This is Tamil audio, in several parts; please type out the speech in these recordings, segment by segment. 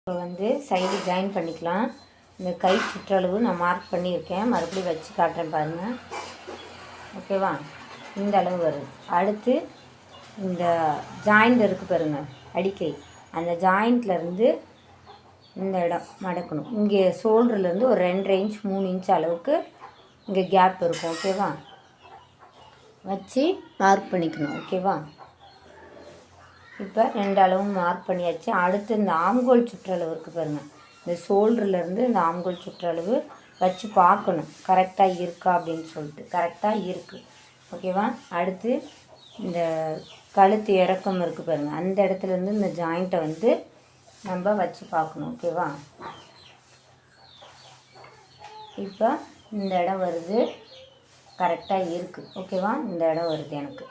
இப்போ வந்து சைடு ஜாயின் பண்ணிக்கலாம். இந்த கை சுற்றளவு நான் மார்க் பண்ணியிருக்கேன், மறுபடியும் வச்சு காட்டுறேன் பாருங்கள். ஓகேவா? இந்த அளவு வருது. அடுத்து இந்த ஜாயிண்ட் இருக்குது பாருங்கள், அடிக்கை, அந்த ஜாயிண்ட்லேருந்து இந்த இடம் மடக்கணும். இங்கே ஷோல்டர்லேருந்து ஒரு 2 இன்ச் 3 இன்ச் அளவுக்கு இங்கே கேப் இருக்கும். ஓகேவா? வச்சு மார்க் பண்ணிக்கணும். ஓகேவா? இப்போ 2 அளவும் மார்க் பண்ணியாச்சு. அடுத்து இந்த ஆம்கோல் சுற்றளவு இருக்குது பாருங்கள், இந்த ஷோல்டர்லேருந்து இந்த ஆம்கோல் சுற்றளவு வச்சு பார்க்கணும் கரெக்டாக இருக்கா அப்படின்னு சொல்லிட்டு. கரெக்டாக இருக்குது. ஓகேவா? அடுத்து இந்த கழுத்து இறக்கம் இருக்குது பாருங்கள், அந்த இடத்துலேருந்து இந்த ஜாயிண்ட்டை வந்து நம்ம வச்சு பார்க்கணும். ஓகேவா? இப்போ இந்த இடம் வருது, கரெக்டாக இருக்குது. ஓகேவா? இந்த இடம் வருது எனக்கு.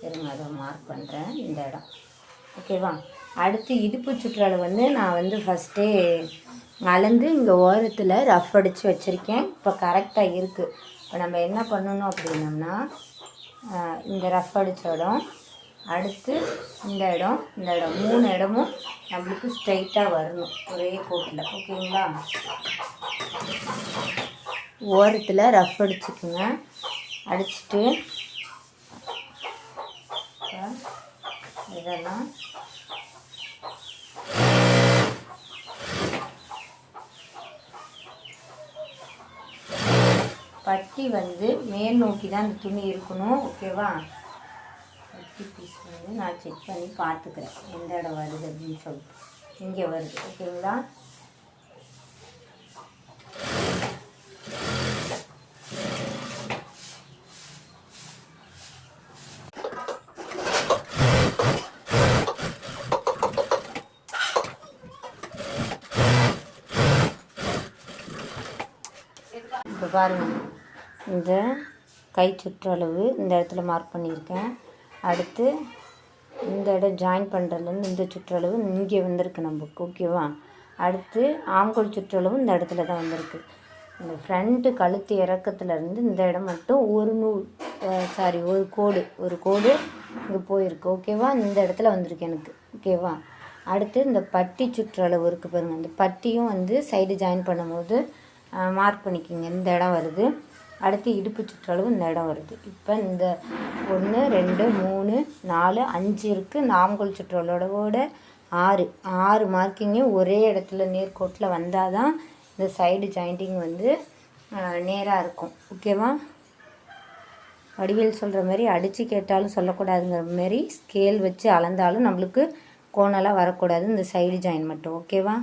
இருங்க, அதை மார்க் பண்ணுறேன். இந்த இடம். ஓகேவா? அடுத்து இடுப்பு சுற்றளவு வந்து நான் வந்து ஃபஸ்ட்டே அளந்து இங்கே ஓரத்தில் ரஃப் அடித்து வச்சுருக்கேன். இப்போ கரெக்டாக இருக்குது. இப்போ நம்ம என்ன பண்ணணும் அப்படின்னோம்னா, இந்த ரஃப் அடித்த இடம், அடுத்து இந்த இடம், இந்த இடம், 3 இடமும் நம்மளுக்கு ஸ்ட்ரைட்டாக வரணும் ஒரே கோட்டில். ஓகேங்களா? ஓரத்தில் ரஃப் அடிச்சுக்குங்க. அடிச்சுட்டு இதெல்லாம் பட்டி வந்து மேல் நோக்கி தான் இந்த துணி இருக்கணும். ஓகேவா? பட்டி பீஸ் வந்து நான் செக் பண்ணி பார்த்துக்கிறேன் எந்த இடம் வருது அப்படின்னு சொல்லிட்டு. இங்கே வருது. ஓகேங்களா? இப்போ பாருங்கள், இந்த கை சுற்றளவு இந்த இடத்துல மார்க் பண்ணியிருக்கேன். அடுத்து இந்த இடம் ஜாயின் பண்ணுறதுலேருந்து இந்த சுற்றளவு இங்கே வந்திருக்கு நமக்கு. ஓகேவா? அடுத்து ஆம்கோல் சுற்றளவு இந்த இடத்துல தான் வந்திருக்கு. இந்த ஃப்ரண்ட்டு கழுத்து இறக்கத்துலேருந்து இந்த இடம் மட்டும் ஒரு கோடு இங்கே போயிருக்கு. ஓகேவா? இந்த இடத்துல வந்திருக்கு எனக்கு. ஓகேவா? அடுத்து இந்த பட்டி சுற்றளவு இருக்குது பாருங்கள், இந்த பட்டியும் வந்து சைடு ஜாயின் பண்ணும்போது மார்க் பண்ணிக்கோங்க. இந்த இடம் வருது. அடுத்து இடுப்பு சுற்றளவு இந்த இடம் வருது. இப்போ இந்த 1 2 3 4 5 இருக்குது. இந்த ஆம்கோல் சுற்றளவோட 6 மார்க்கிங்கு ஒரே இடத்துல நேர்கோட்டில் வந்தால் தான் இந்த சைடு ஜாயிண்டிங் வந்து நேராக இருக்கும். ஓகேவா? வடிவேல் சொல்கிற மாதிரி அடித்து கேட்டாலும் சொல்லக்கூடாதுங்கிற மாதிரி ஸ்கேல் வச்சு அளந்தாலும் நம்மளுக்கு கோணலாக வரக்கூடாது இந்த சைடு ஜாயின் மட்டும். ஓகேவா?